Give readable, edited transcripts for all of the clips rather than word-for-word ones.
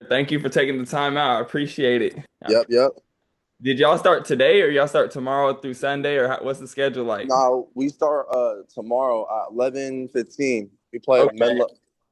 Thank you for taking the time out. I appreciate it. Yep, yep. Did y'all start today or y'all start tomorrow through Sunday or what's the schedule like? Now we start tomorrow at 11:15. We play Okay.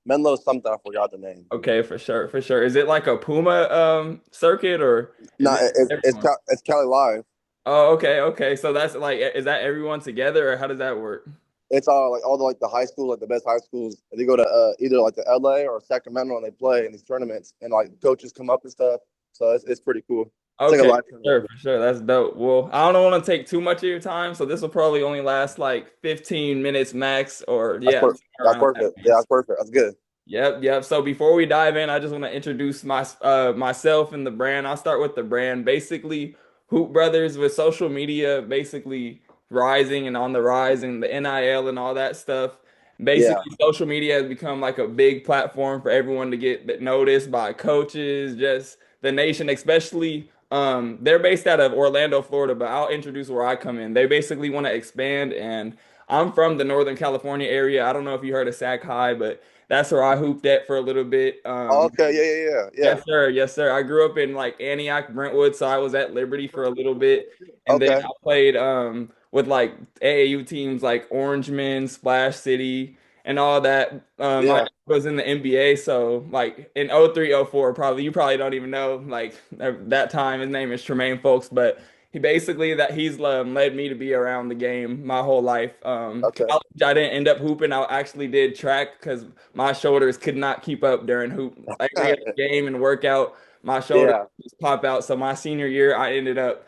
Menlo something. I forgot the name. Okay, for sure, for sure. Is it like a Puma circuit or is No, it everyone? It's Cali Live. Oh, okay, okay. So that's like is that everyone together or how does that work? It's all like all the high school, like the best high schools. They go to either like the LA or Sacramento and they play in these tournaments and like coaches come up and stuff. So it's pretty cool. It's like a Okay, live tournament. for sure. That's dope. Well, I don't want to take too much of your time, so this will probably only last like 15 minutes max or That's yeah, perfect. That's around that perfect. Yeah, range. that's perfect. That's good. Yep, yep. So before we dive in, I just want to introduce myself and the brand. I'll start with the brand. Basically, Hoop Brothers with social media basically rising and on the rise and the NIL and all that stuff. Yeah. Basically, social media has become like a big platform for everyone to get noticed by coaches, just the nation, especially they're based out of Orlando, Florida, but I'll introduce where I come in. They basically want to expand and I'm from the Northern California area. I don't know if you heard of Sac High, but that's where I hooped at for a little bit. Okay. Yeah. Yeah. Yeah. Yeah. Yes, sir. Yes, sir. I grew up in like Antioch, Brentwood, so I was at Liberty for a little bit, and then Okay. I played with like AAU teams like Orangemen, Splash City, and all that. My dad Yeah. was in the NBA, so like in 03, 04, probably you probably don't even know like that time. His name is Tremaine Folks, but he basically that he's led me to be around the game my whole life. Okay. College, I didn't end up hooping. I actually did track because my shoulders could not keep up during hoop. Every other game and workout, my shoulders Yeah. just pop out. So my senior year, I ended up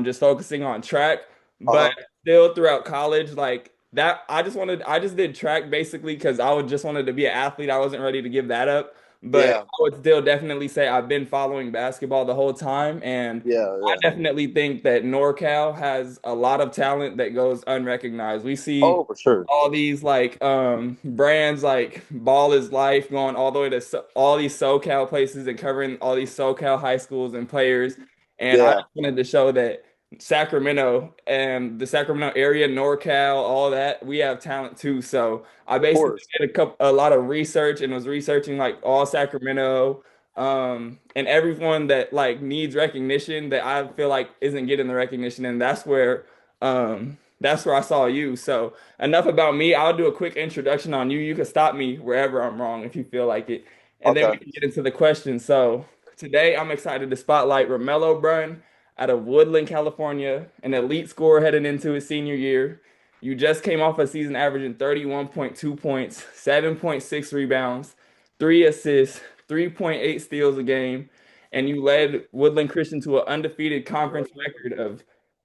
just focusing on track. But Uh-huh. still throughout college, like that, I just did track basically because I would just wanted to be an athlete. I wasn't ready to give that up. But Yeah. I would still definitely say I've been following basketball the whole time. And Yeah. I Yeah. definitely think that NorCal has a lot of talent that goes unrecognized. We see Oh, for sure. all these like brands like Ball is Life going all the way to all these SoCal places and covering all these SoCal high schools and players. And I Yeah. just wanted to show that Sacramento and the Sacramento area, NorCal, all that, we have talent too. So I Of basically course. did a lot of research and was researching like all Sacramento and everyone that like needs recognition that I feel like isn't getting the recognition. And that's where I saw you. So enough about me. I'll do a quick introduction on you. You can stop me wherever I'm wrong if you feel like it. And then Okay. we can get into the questions. So today I'm excited to spotlight Romello Bruhn out of Woodland, California, an elite scorer heading into his senior year. You just came off a season averaging 31.2 points, 7.6 rebounds, 3 assists, 3.8 steals a game, and you led Woodland Christian to an undefeated conference record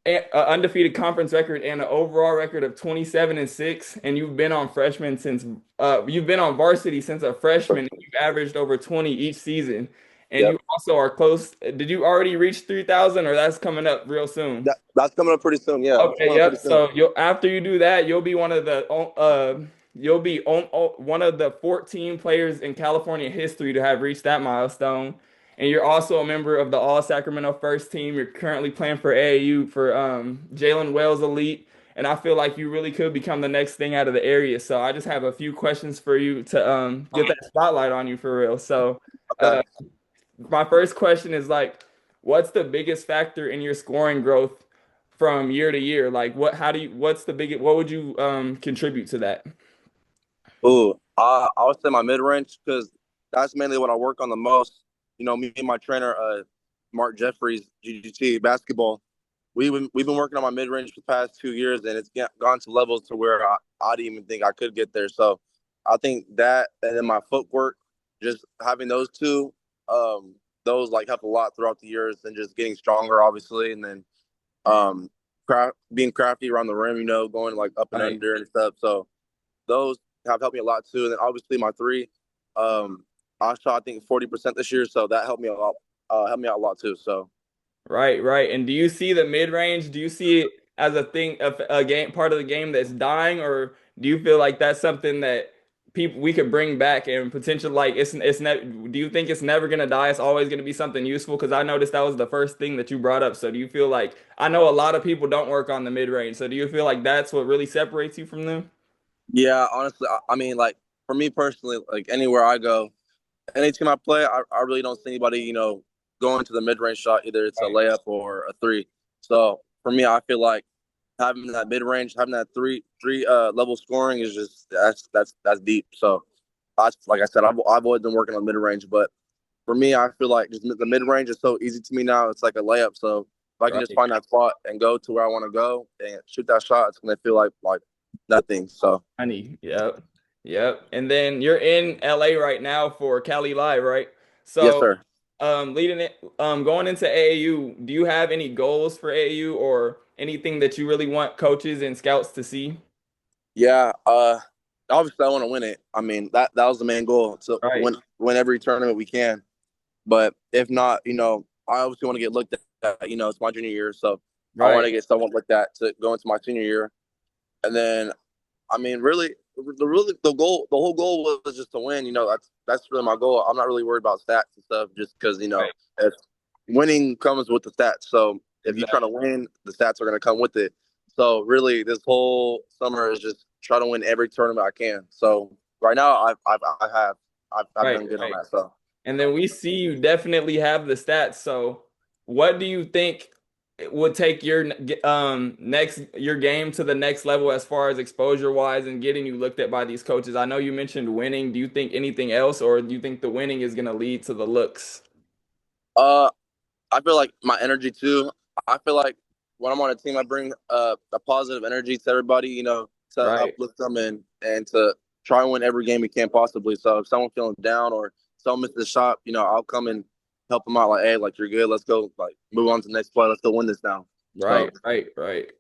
and an overall record of 27-6. And you've been on varsity since a freshman. You've averaged over 20 each season, and Yep. you also are close. Did you already reach 3,000, or that's coming up real soon? That's coming up pretty soon. Yeah, it's Okay, coming up pretty yep. soon. So you'll after you do that, you'll be one of the 14 players in California history to have reached that milestone. And you're also a member of the All Sacramento First Team. You're currently playing for AAU for Jalen Wells Elite. And I feel like you really could become the next thing out of the area. So I just have a few questions for you to get that spotlight on you for real. So uh, Okay. my first question is like, what's the biggest factor in your scoring growth from year to year? Like what's the biggest, what would you contribute to that? Ooh, I would say my mid range because that's mainly what I work on the most. You know, me and my trainer, Mark Jeffries, GGT basketball. We've been working on my mid range for the past 2 years, and gone to levels to where I didn't even think I could get there. So I think that, and then my footwork, just having those two, those like help a lot throughout the years, and just getting stronger, obviously, and then um, being crafty around the rim, going like up and Right. under and stuff. So those have helped me a lot too. And then obviously my three, I shot I think 40% this year, so that helped me a lot. Helped me out a lot too. So Right, right. And do you see the mid range? Do you see it as a thing of a game part of the game that's dying, or do you feel like that's something that people we could bring back and potential like it's never do you think it's never gonna die? It's always gonna be something useful? Because I noticed that was the first thing that you brought up. So do you feel like I know a lot of people don't work on the mid range. So do you feel like that's what really separates you from them? yeah, honestly, I mean, like for me personally, like anywhere I go, any team I play, I really don't see anybody, going to the mid range shot. Either it's a Right. layup or a three. So for me, I feel like having that mid range, having that three level scoring is just that's deep. So like I said, I've always been working on mid range, but for me, I feel like just the mid range is so easy to me now. It's like a layup. So if I can just Right. find that spot and go to where I want to go and shoot that shot, it's gonna feel like nothing. So Honey. Yep. Yep. And then you're in LA right now for Cali Live, right? yes, So, sir. leading it, going into AAU, do you have any goals for AAU or anything that you really want coaches and scouts to see? Yeah. Obviously, I want to win it. I mean, that was the main goal to Right. win every tournament we can. But if not, I obviously want to get looked at. It's my junior year, so I want Right. to get someone like that to go into my senior year. And then, I mean, really, the whole goal was just to win. That's really my goal. I'm not really worried about stats and stuff, just because Right. if winning comes with the stats. So if you're trying to Exactly. win, the stats are going to come with it. So really, this whole summer is just try to win every tournament I can. So right now, I've Right. done good on Right. that. So And then we see you definitely have the stats. So, what do you think it would take your next your game to the next level as far as exposure wise and getting you looked at by these coaches? I know you mentioned winning. Do you think anything else, or do you think the winning is going to lead to the looks? uh, I feel like my energy too. I feel like when I'm on a team, I bring a positive energy to everybody. To Right. uplift them and to try and win every game we can possibly. So if someone feeling down or someone misses a shot, I'll come and help them out. Like, hey, like you're good. Let's go. Like move on to the next play. Let's go win this now. So Right, right, right.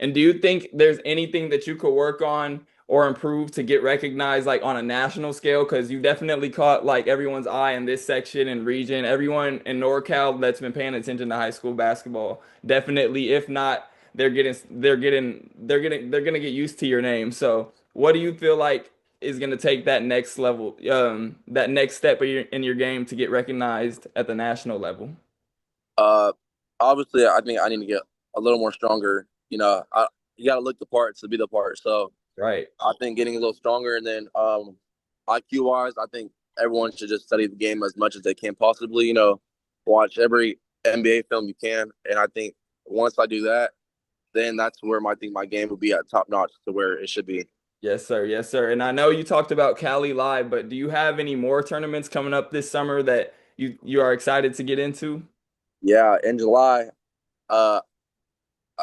And do you think there's anything that you could work on or improve to get recognized like on a national scale? Because you definitely caught like everyone's eye in this section and region. Everyone in NorCal that's been paying attention to high school basketball, definitely. If not, they're gonna get used to your name. So, what do you feel like is gonna take that next level, that next step in your game to get recognized at the national level? uh, obviously, I think I need to get a little more stronger. You got to look the part to be the part. So Right, I think getting a little stronger, and then IQ wise, I think everyone should just study the game as much as they can possibly. Watch every NBA film you can, and I think once I do that, then that's where I think my game will be at top notch to where it should be. yes, sir. Yes, sir. And I know you talked about Cali Live, but do you have any more tournaments coming up this summer that you are excited to get into? Yeah, in July, uh,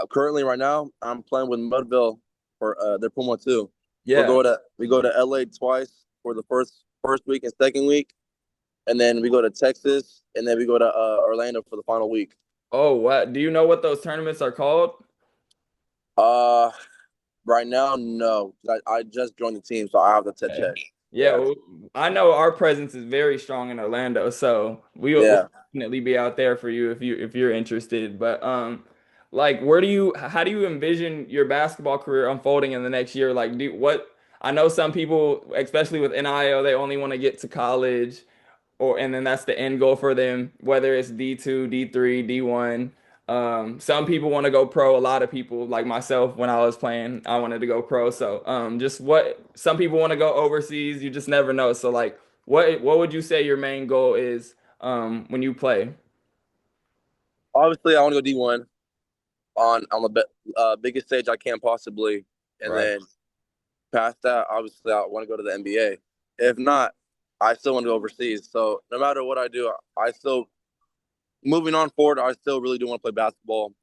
currently right now, I'm playing with Mudville for their Puma 2. Yeah. We go to LA twice for the first week and second week, and then we go to Texas, and then we go to Orlando for the final week. Oh, what? Do you know what those tournaments are called? Uh, right now, no. I just joined the team, so I have to Okay. check. Yeah, Yeah, well, I know our presence is very strong in Orlando, so we'll yeah. definitely be out there for you if you're interested. But like how do you envision your basketball career unfolding in the next year? Like do what I know some people, especially with NIL, they only want to get to college or and then that's the end goal for them, whether it's D2, D3, D1. Some people want to go pro. A lot of people, like myself, when I was playing, I wanted to go pro. So, just what some people want to go overseas. You just never know. So, like, what would you say your main goal is, when you play? Obviously, I want to go D1 on the biggest stage I can possibly, and Right, then past that, obviously, I want to go to the NBA. If not, I still want to go overseas. So no matter what I do, I still moving on forward. I still really do want to play basketball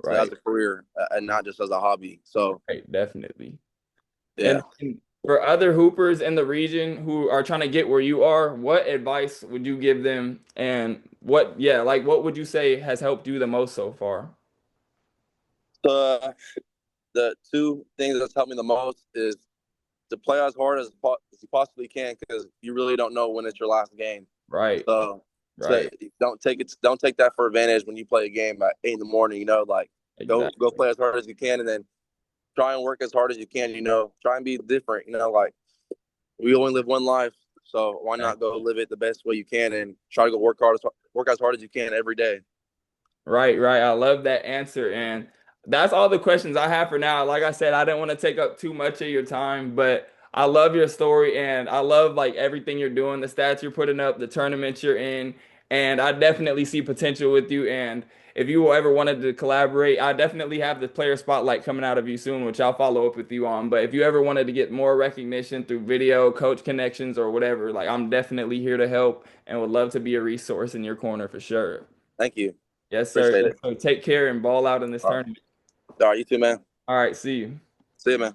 as right, a career and not just as a hobby. So right, definitely. yeah. And for other hoopers in the region who are trying to get where you are, what advice would you give them? And yeah, like what would you say has helped you the most so far? So the two things that's helped me the most is to play as hard as you possibly can because you really don't know when it's your last game. Right, So right, don't take that for advantage when you play a game at 8 in the morning. Like go exactly. play as hard as you can, and then try and work as hard as you can. Try and be different. Like we only live one life, so why not go live it the best way you can and try to go work as hard as you can every day. Right, right. I love that answer. And that's all the questions I have for now. Like I said, I didn't want to take up too much of your time, but I love your story and I love like everything you're doing, the stats you're putting up, the tournaments you're in, and I definitely see potential with you. And if you ever wanted to collaborate, I definitely have the player spotlight coming out of you soon, which I'll follow up with you on. But if you ever wanted to get more recognition through video, coach connections, or whatever, like I'm definitely here to help and would love to be a resource in your corner for sure. Thank you. Yes, sir. Appreciate Yes, it. sir. Take care and ball out in this All right. tournament. All right, you too, man. All right, see you. See you, man.